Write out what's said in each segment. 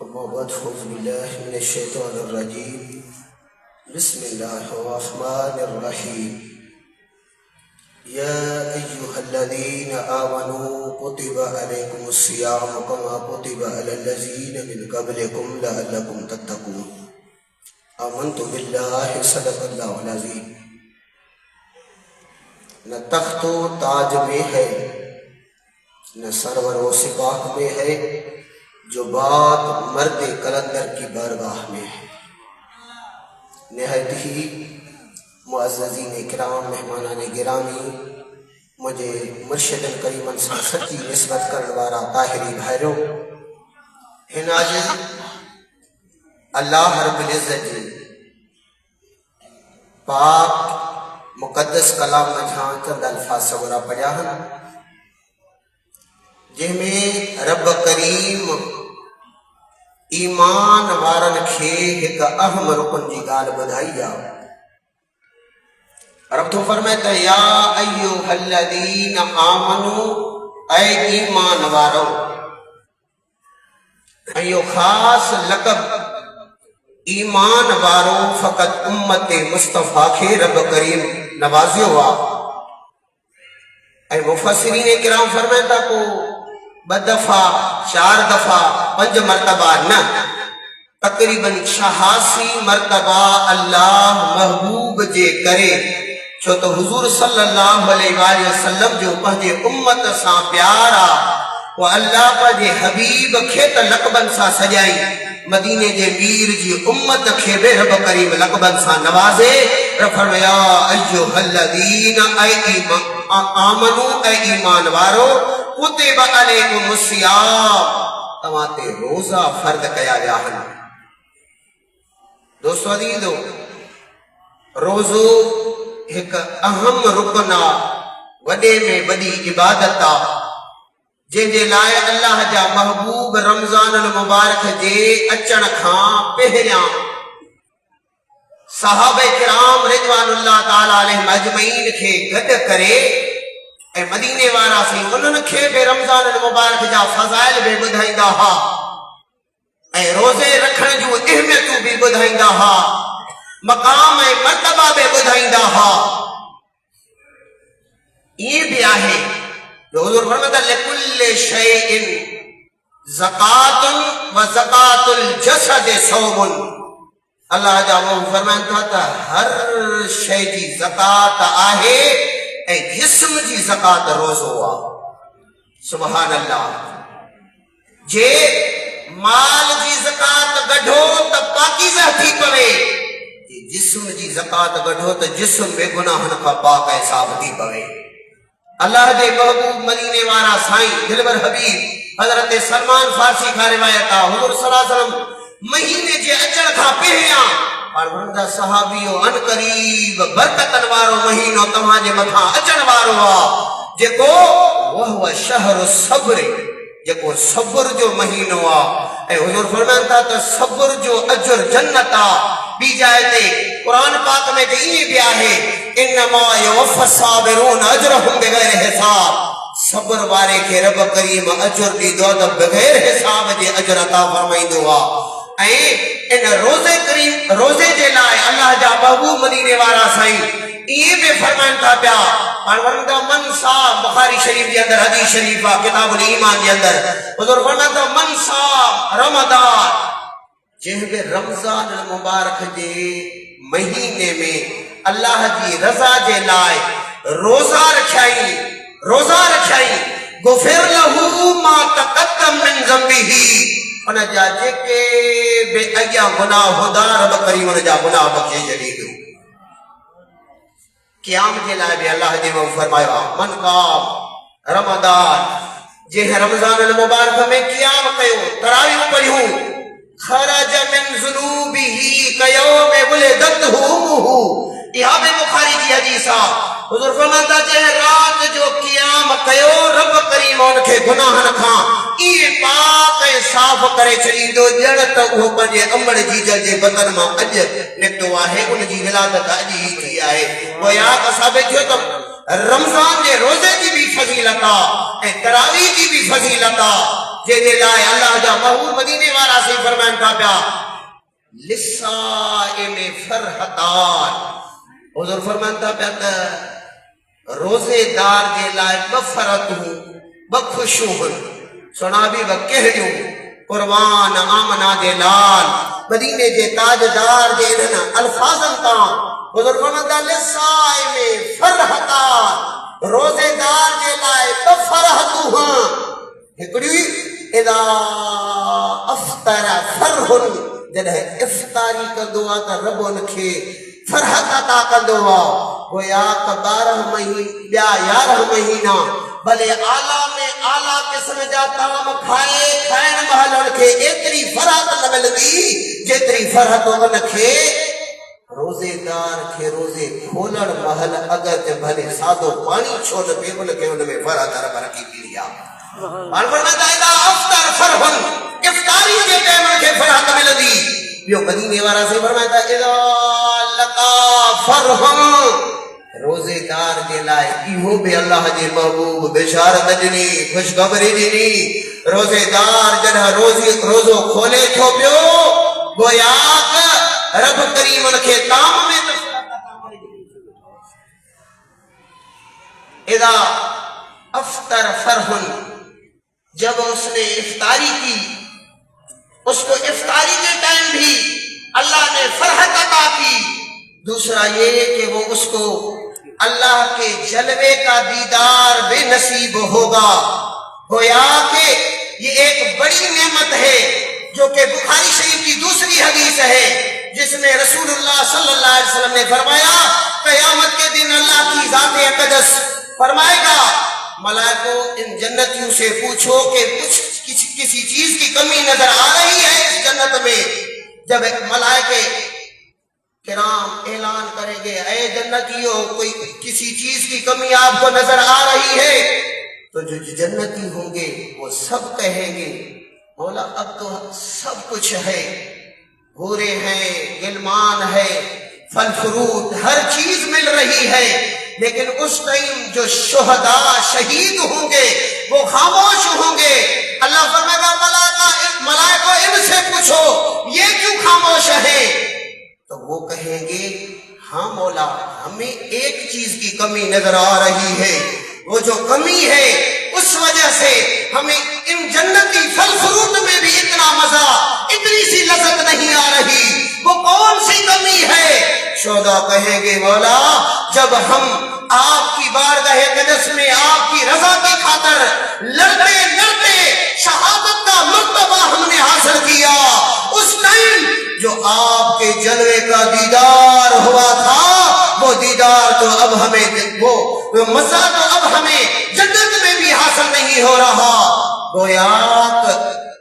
أما بعد أعوذ بالله من الشيطان الرجيم بسم الله الرحمن الرحيم يا أيها الذين آمنوا كتب عليكم الصيام كما كتب على الذين من قبلكم لعلكم تتقون آمنت بالله صدق الله العظيم نہ تخت و تاج میں ہے نہ سرور و سپاہ میں ہے جو بات مرد کلندر کی بارگاہ میں ہے۔ نہایت ہی معززین اکرام، مہمانان گرامی، مجھے مرشد کریم سے سچی نسبت کرنے والا طاہری بھائروں، ہن آج اللہ رب العزت جی پاک مقدس کلام جہاں چند الفاظ سورا پڑھیا ہیں جن میں رب کریم ایمان وارن کھے ایک اہم رکن جی گال بدھائی جا۔ رب تو فرمائتا یا ایوہ الذین آمنو، اے ایمان وارو، ایو خاص لقب ایمان وارو فقط امت مصطفیٰ کے رب کریم نوازی ہوا۔ اے مفسرین کرام فرمائتا کو بدفع 4 دفعہ 5 مرتبہ نہ تقریباً 86 مرتبہ اللہ محبوب جے کرے چھو تو حضور صلی اللہ علیہ وآلہ وسلم جو پہنجے امت سا پیارا وہ اللہ پہنجے حبیب کھیت لقبن سا سجائی مدینے جے میر جی امت کھے بے رب کریم لقبن سا نوازے۔ رب فرمایا ایوہ الذین اے آمنو، اے ایمان وارو، کتب علیکم الصیام، تماتے روزہ فرد کیا گیا ہے۔ دوستو عزیزو، روزو ایک اہم رکنا وڈے میں بڑی عبادتا جن جے لائے اللہ جا محبوب رمضان المبارک جے اچن کھان پہریاں صحابہ کرام رضوان اللہ تعالیٰ علیہ مجمعین کے گھٹ کرے اے مدینے وارا سی انہوں کھے بے رمضان المبارک جا فضائل بے بدھائیں دا ہا، اے روزے رکھن جو اہمیتو بھی بدھائیں دا ہا، مقام اے مرتبہ بے بدھائیں دا ہا۔ یہ بھی آہے جو حضور فرماتا لکل شیئن زکاة و زکاة الجسد صوم، اللہ جا وہ فرماتا تھا ہر شے جی زکاة آہے اے جسم جی زکاة روز ہوا۔ سبحان اللہ، جے مال جی زکاة گڑھو تا پاکیزہ تھی پوے، جسم جی زکاة گڑھو تا جسم بے گناہن کا پاک احساب تھی پوے۔ اللہ دے محبوب مدینے وارا سائیں دلبر حبیب حضرت سلمان فارسی کا روایت حضور صلی اللہ علیہ وسلم مہینے جے اچڑ کھا پہیاں فرماندا صحابیو ان قریب برکتن وارو مہینو تمہاں جے متھاں اچن وارو وا جکو وہ شہر الصبر، جکو صبر جو مہینو وا۔ اے حضور فرماندا تے صبر جو اجر جنتا بی جائے تے قرآن پاک میں تے یہ بھی آہے انما یوفی الصابرون اجرہم بغیر حساب، صبر والے کے رب کریم اجر دی دو بغیر حساب جے اجر عطا فرمائیندو وا۔ اے ان روزے کریم روزے جے لائے اللہ جا محبوب مدینے وارا سائیں یہ بھی فرمائن تھا پیا فرماندا من صام، بخاری شریف کے اندر حدیث شریفہ کتاب الایمان کے اندر حضور فرماتا من صام رمضان، جن بے رمضان المبارک جے مہینے میں اللہ جی رضا جے لائے روزہ رکھائی غفر لہو ما تقدم من ذنبہ، ان جا جے کے بے اگیا گناہ ہودا رب کریم ان جا گناہ بخشے جڑی دو۔ قیام جے لائے بھی اللہ جے وہ فرمایا من قام رمضان، جے رمضان المبارک میں قیام کیوں تراویح پڑھوں خرج من ذنوبہ کیوم ولدتہ امہ، یہ بھی بخاری کی حدیثہ حضور فرماتا جے رات جو قیام کیو رب کریم ان کے گناہ نکھاں یہ پاک صاف کرے چڑی دو جڑت وہ پنجے امڑ جی جل جے بدن ماں اج نکتو آہے ان جی ولادت اج ہی تھی آہے۔ وہ یاد اصحابے جو تم رمضان جے روزے کی بھی فضیلتا تراویح کی بھی فضیلتا جے لائے اللہ جا محبوب مدینے وارا سے فرمایا پیا للصائم فرحتان حضور فرمانتا پیا تا روزے دار جے لائے بفرت ہوں بخوشو ہن سنا بھی بکہڑیوں قربان آمنا جے لال مدینے جے تاجدار جے انہنا الفاظن تا حضور فرمانتا للصائم فرحتان روزے دار جے لائے بفرحتو ہن ہکڑی اذا افطر فرحن جنہ افطاری کندو آ تا رب ان کے فرحت عطا کندو آ گویا کہ 12 مہینہ بیا 11 مہینہ بھلے آلہ میں آلہ قسم جا تام کھائے کھائن محل ان کے اتری فرحت نہ ملدی جتری فرحت ان کے روزے دار کے روزے کھولڑ محل اگر تے بھلے سادو پانی چھوڑ پیبل کے ان میں فرحت رب رکھی لیا اور فرماتا ہے اذا افطر فرحن افطاری کے ٹائم کے فرحت ملدی یہ مدینے والا سے فرماتا ہے اذا لقا فرحن روزے دار کے لائے ایہو بے اللہ جی محبوب بشارت جنی خوشخبری جنی روزے دار جنہ روزو کھولے تھو پیو گویا رب کریم ان کے تام میں اذا افطر فرحن جب اس نے افطاری کی اس کو افطاری کے ٹائم بھی اللہ نے فرحت عطا کی دوسرا یہ کہ وہ اس کو اللہ کے جلوے کا دیدار بے نصیب ہوگا گویا کہ یہ ایک بڑی نعمت ہے جو کہ بخاری شریف کی دوسری حدیث ہے جس میں رسول اللہ صلی اللہ علیہ وسلم نے فرمایا قیامت کے دن اللہ کی ذات اقدس فرمائے گا ملائکوں ان جنتیوں سے پوچھو کہ کسی چیز کی کمی نظر آ رہی ہے اس جنت میں جب ملائکے کرام اعلان کریں گے اے جنتیوں کوئی کسی چیز کی کمی آپ کو نظر آ رہی ہے تو جو جنتی ہوں گے وہ سب کہیں گے مولا اب تو سب کچھ ہے حوریں ہیں غلمان ہے پھل فروٹ ہر چیز مل رہی ہے لیکن اس ٹائم جو شہداء شہید ہوں گے وہ خاموش ہوں گے اللہ فرمائے گا ملائکہ ان سے پوچھو یہ کیوں خاموش ہے تو وہ کہیں گے ہاں مولا ہمیں ایک چیز کی کمی نظر آ رہی ہے وہ جو کمی ہے اس وجہ سے ہمیں ان جنتی پھل فروٹ میں بھی اتنا مزہ اتنی سی لذت نہیں آ رہی وہ کون سی کمی ہے شہداء کہیں گے مولا جب ہم آپ کی بارگاہ اقدس میں آپ کی رضا کی خاطر لڑتے لڑتے شہادت کا مرتبہ ہم نے حاصل کیا اس ٹائم جو آپ کے جلوے کا دیدار ہوا تھا وہ دیدار تو اب ہمیں وہ مزہ تو اب ہمیں جنت میں بھی حاصل نہیں ہو رہا گویا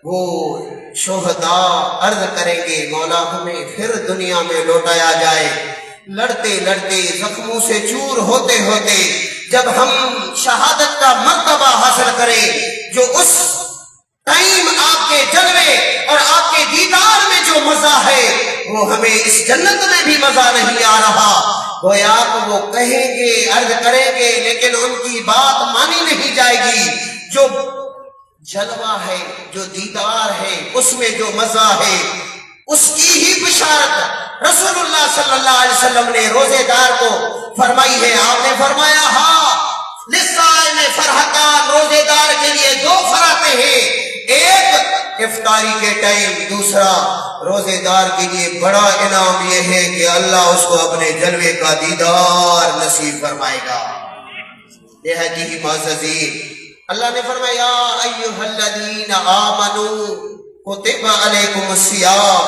وہ شہداء عرض کریں گے مولا ہمیں پھر دنیا میں لوٹایا جائے لڑتے لڑتے زخموں سے چور ہوتے ہوتے جب ہم شہادت کا مرتبہ حاصل کریں جو اس ٹائم آپ کے جلوے اور آپ کے دیدار میں جو مزہ ہے وہ ہمیں اس جنت میں بھی مزہ نہیں آ رہا گویا کہ وہ کہیں گے عرض کریں گے لیکن ان کی بات مانی نہیں جائے گی جو جلوہ ہے جو دیدار ہے اس میں جو مزہ ہے اس کی ہی بشارت رسول اللہ صلی اللہ علیہ وسلم نے روزے دار کو فرمائی ہے آپ نے فرمایا ہاں للصائم فرحتان روزے دار کے لیے 2 فرحتیں ہیں ایک افطاری کے ٹائم دوسرا روزے دار کے لیے بڑا انعام یہ ہے کہ اللہ اس کو اپنے جلوے کا دیدار نصیب فرمائے گا یہ ہے جی معززین اللہ نے فرمایا ایھا الذین آمنوا کتب علیکم الصیام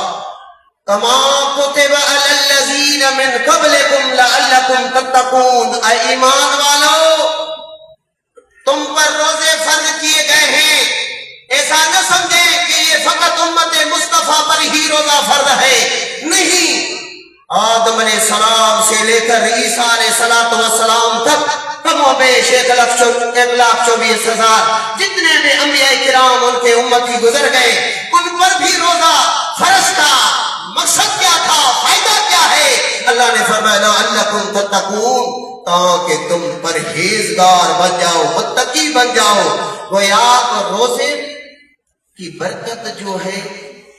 کما کتب علی الذین من قبلکم لعلکم تتقون اے ایمان والو تم پر روزے فرض کیے گئے ہیں ایسا نہ سمجھیں کہ یہ فقط امت مصطفیٰ پر ہی روزہ فرض ہے نہیں آدم علیہ السلام سے لے کر عیسیٰ علیہ السلام تک کم و بیش 1,24,000 جتنے بھی انبیاء کرام ان کے امتی گزر گئے ان پر بھی روزہ فرض تھا مقصد کیا تھا فائدہ کیا ہے اللہ نے فرمایا لعلکم تتقون تاکہ تم پرہیزگار بن جاؤ متقی بن جاؤ گویا روزے کی برکت جو ہے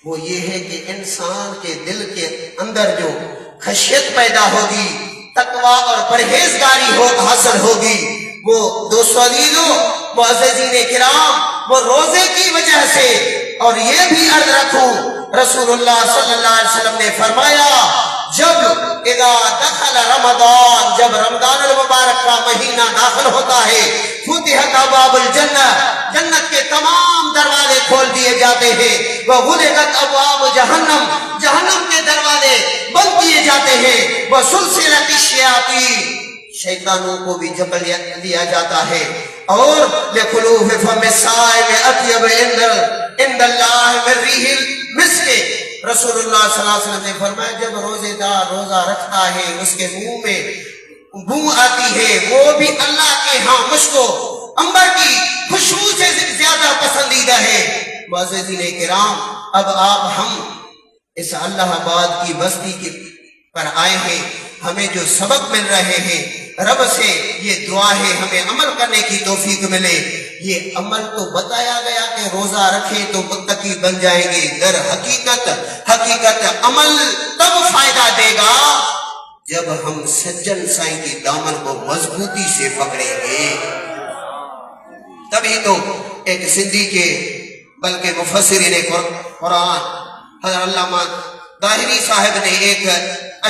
وہ یہ ہے کہ انسان کے دل کے اندر جو خشیت پیدا ہوگی، تقوی اور پرہیزگاری حاصل ہوگی، وہ دوستو عزیزو معززین کرام، وہ روزے کی وجہ سے۔ اور یہ بھی عرض رکھوں، رسول اللہ صلی اللہ علیہ وسلم نے فرمایا، جب اذا دخل رمضان، جب رمضان المبارک کا مہینہ داخل ہوتا ہے، فتحت ابواب الجنہ، جنت کے تمام دروازے کھول دیے جاتے ہیں، وغلقت ابواب جہنم، جہنم کے دروازے بند کیے جاتے ہیں، وسلسلت الشیاطین، شیطانوں کو بھی جکڑ لیا جاتا ہے، اور لخلوف فم الصائم اطیب عند اللہ من ریح المسک، رسول اللہ صلی اللہ علیہ وسلم نے فرمایا جب روزے دار روزہ رکھتا ہے اس کے منہ میں بو آتی ہے، وہ بھی اللہ کے ہاں مشک و عنبر کی خوشبو سے زیادہ پسندیدہ ہے۔ معززین کرام، اب آپ ہم اس اللہ آباد کی بستی پر آئے ہیں، ہمیں جو سبق مل رہے ہیں، رب سے یہ دعا ہے ہمیں عمل کرنے کی توفیق ملے۔ یہ عمل تو بتایا گیا کہ روزہ رکھے تو متقی بن جائیں گے، در حقیقت عمل تب فائدہ دے گا جب ہم سجن سائیں کی دامن کو مضبوطی سے پکڑیں گے، تبھی تو ایک سندھی کے بلکہ مفسرین قرآن حضرت علامہ طاہری صاحب نے ایک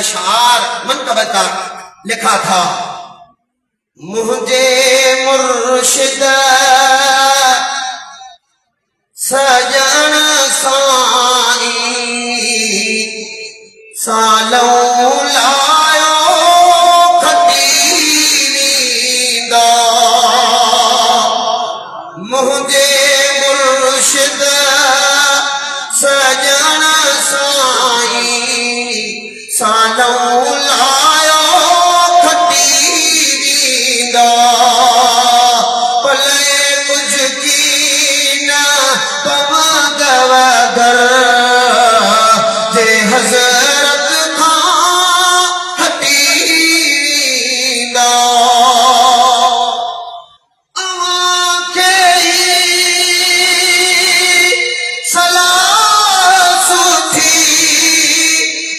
اشعار منقبتہ لکھا تھا، مجھے مرشد سجن سائی سالوں لایو کھٹی نیندہ، مجھے مرشد سجن سائی سالوں لایو کھٹی نیندہ، پلے کچھ کی نہ پمگ وگر جے حضرت کھاں ہٹی نیندہ، آنکھیں سلاس تھی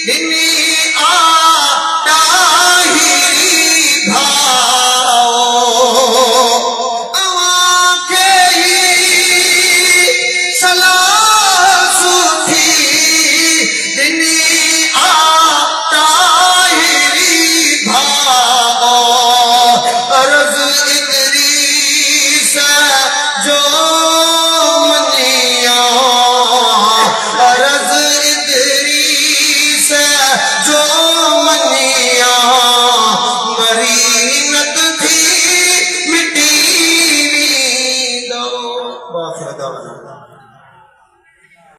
دنی آٹاہری بھاؤ، آنکھیں سلاس تھی دنی آٹاہری بھاؤ، عرض ادریس جو منیا، عرض ادریس جو منیا، مرینت تھی مٹی نیندہ۔